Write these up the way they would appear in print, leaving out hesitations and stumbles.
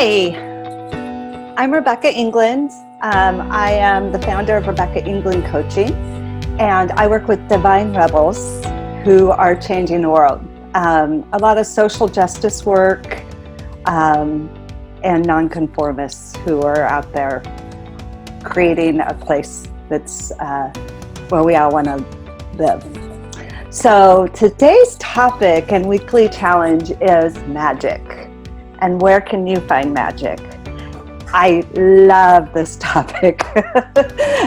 Hi, I'm Rebecca England. I am the founder of Rebecca England Coaching, and I work with divine rebels who are changing the world. A lot of social justice work and nonconformists who are out there creating a place that's where we all want to live. So today's topic and weekly challenge is magic. And where can you find magic? I love this topic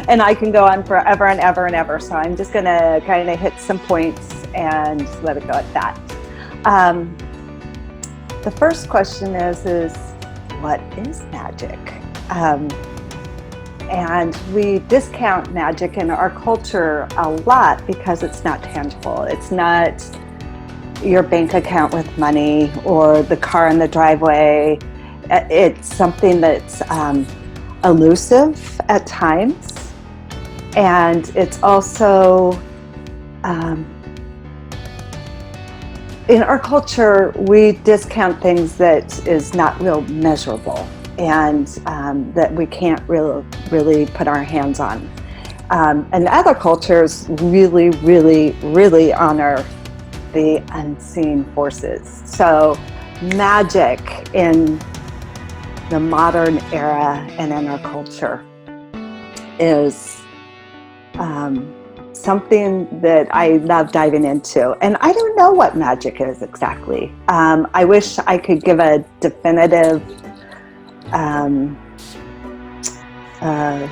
and I can go on forever and ever and ever. So I'm just going to kind of hit some points and let it go at that. The first question is what is magic? And we discount magic in our culture a lot because it's not tangible. It's not your bank account with money or the car in the driveway. It's something that's elusive at times, and it's also in our culture we discount things that is not real measurable and that we can't really put our hands on. And other cultures really honor the unseen forces. So magic in the modern era and in our culture is something that I love diving into. And I don't know what magic is exactly. I wish I could give a definitive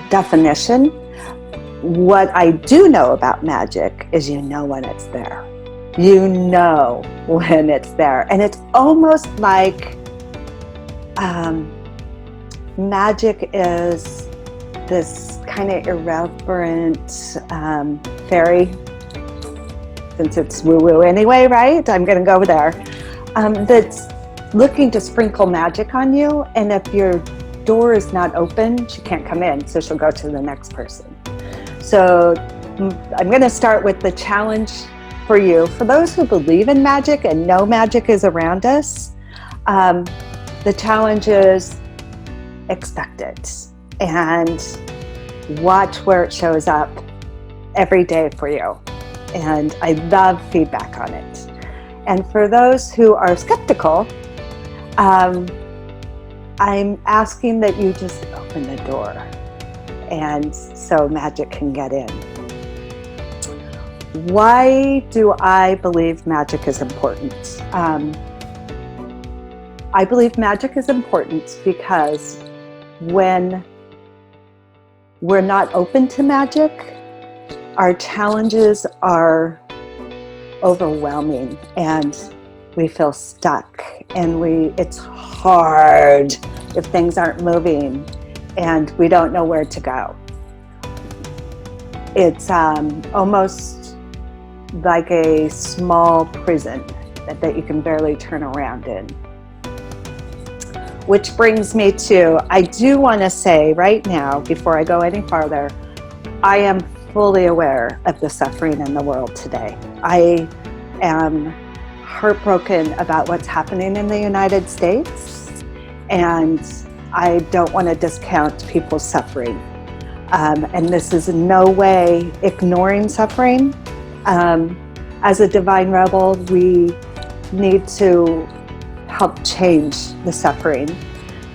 definition. What I do know about magic is you know when it's there. You know when it's there. And it's almost like magic is this kind of irreverent fairy, since it's woo-woo anyway, right? I'm going to go there. That's looking to sprinkle magic on you. And if your door is not open, she can't come in. So she'll go to the next person. So I'm going to start with the challenge for you. For those who believe in magic and know magic is around us, the challenge is expect it and watch where it shows up every day for you. And I love feedback on it. And for those who are skeptical, I'm asking that you just open the door and so magic can get in. Why do I believe magic is important? I believe magic is important because when we're not open to magic, our challenges are overwhelming and we feel stuck and it's hard if things aren't moving and we don't know where to go. It's almost like a small prison that you can barely turn around in. Which brings me to, I do want to say right now, before I go any farther, I am fully aware of the suffering in the world today. I am heartbroken about what's happening in the United States, and I don't want to discount people's suffering. And this is in no way ignoring suffering. As a divine rebel, we need to help change the suffering.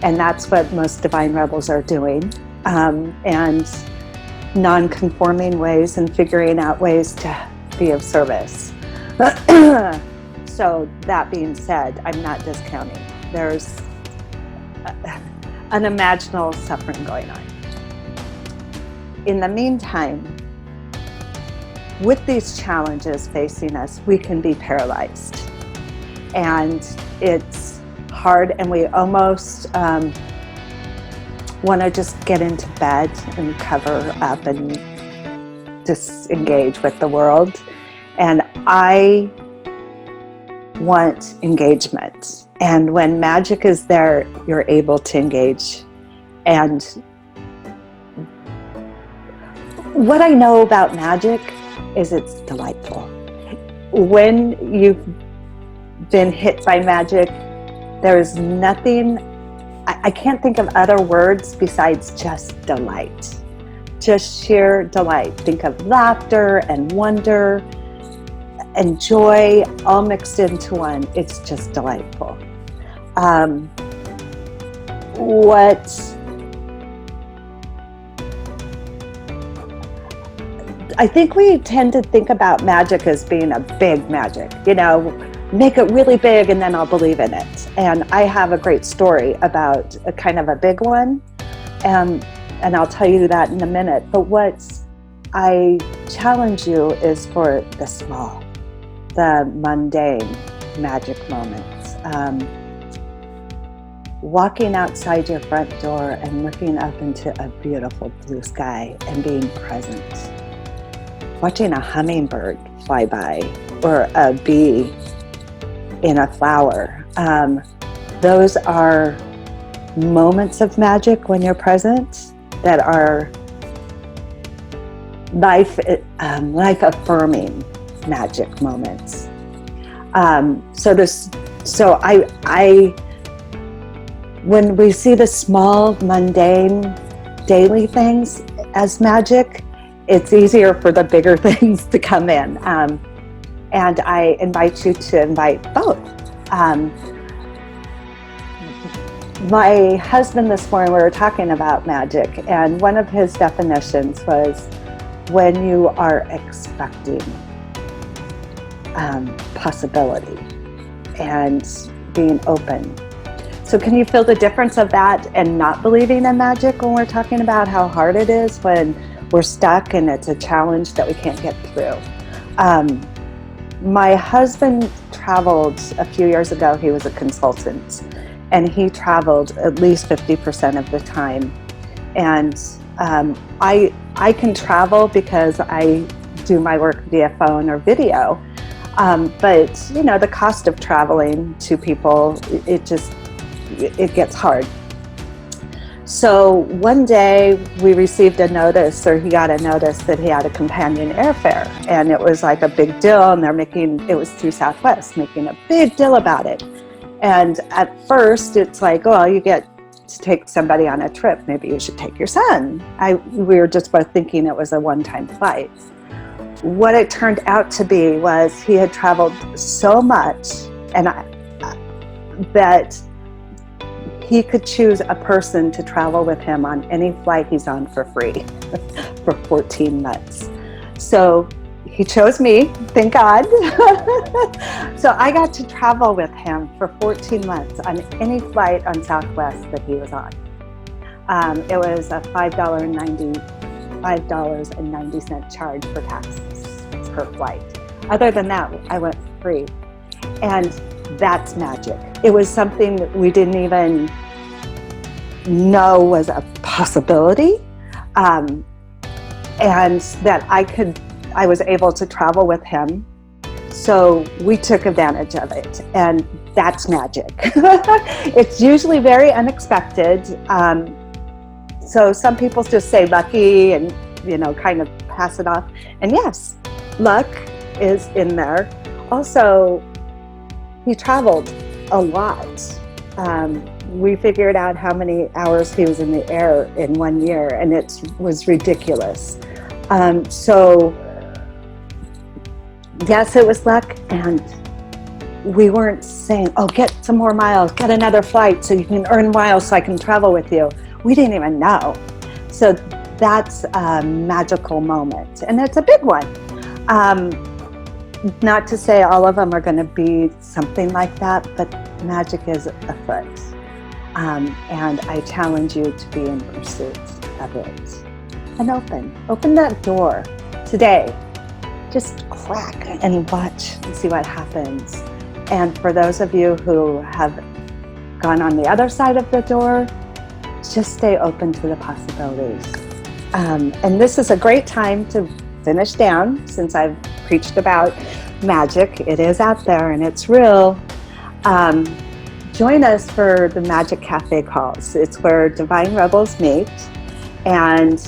And that's what most divine rebels are doing. And non-conforming ways and figuring out ways to be of service. So that being said, I'm not discounting. There's unimaginable suffering going on. In the meantime, with these challenges facing us, we can be paralyzed. And it's hard, and we almost want to just get into bed and cover up and disengage with the world. And I want engagement. And when magic is there, you're able to engage. And what I know about magic is it's delightful. When you've been hit by magic, there is nothing I can't think of other words besides just delight. Just sheer delight. Think of laughter and wonder and joy all mixed into one. It's just delightful. I think we tend to think about magic as being a big magic, make it really big and then I'll believe in it. And I have a great story about a kind of a big one. And I'll tell you that in a minute. But what I challenge you is for the small, the mundane magic moments. Walking outside your front door and looking up into a beautiful blue sky and being present. Watching a hummingbird fly by or a bee in a flower. Those are moments of magic when you're present that are life-affirming magic moments. When we see the small, mundane, daily things as magic, it's easier for the bigger things to come in. And I invite you to invite both. My husband this morning, we were talking about magic, and one of his definitions was when you are expecting possibility and being open. So can you feel the difference of that and not believing in magic when we're talking about how hard it is when we're stuck and it's a challenge that we can't get through? My husband traveled a few years ago. He was a consultant, and he traveled at least 50% of the time. And I can travel because I do my work via phone or video. But the cost of traveling to people, it gets hard. So one day we received a notice, or he got a notice that he had a companion airfare, and it was like a big deal, and it was through Southwest, making a big deal about it. And at first it's like, oh, you get to take somebody on a trip, maybe you should take your son. We were just both thinking it was a one-time flight. What it turned out to be was he had traveled so much that he could choose a person to travel with him on any flight he's on for free for 14 months. So he chose me, thank God. So I got to travel with him for 14 months on any flight on Southwest that he was on. It was a $5.90 charge for taxes per flight. Other than that, I went free. And that's magic. It was something that we didn't even know was a possibility, and that I was able to travel with him. So we took advantage of it, and that's magic. It's usually very unexpected. So some people just say lucky and, kind of pass it off. And yes, luck is in there. Also, he traveled a lot. We figured out how many hours he was in the air in 1 year, and it was ridiculous. So yes, it was luck, and we weren't saying, oh, get some more miles, get another flight so you can earn miles so I can travel with you. We didn't even know. So that's a magical moment, and it's a big one. Not to say all of them are going to be something like that, but magic is afoot. And I challenge you to be in pursuit of it. And open that door today. Just crack and watch and see what happens. And for those of you who have gone on the other side of the door, just stay open to the possibilities. And this is a great time to finish down, since I've preached about magic. It is out there and it's real. Join us for the Magic Cafe calls. It's where Divine Rebels meet, and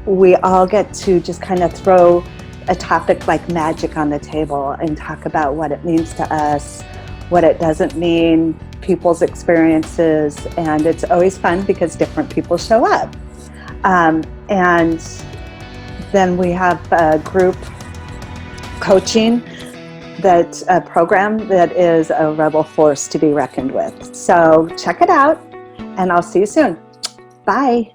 we all get to just kind of throw a topic like magic on the table and talk about what it means to us, what it doesn't mean, people's experiences, and it's always fun because different people show up. And then we have a group coaching, that program that is a rebel force to be reckoned with. So check it out, and I'll see you soon. Bye.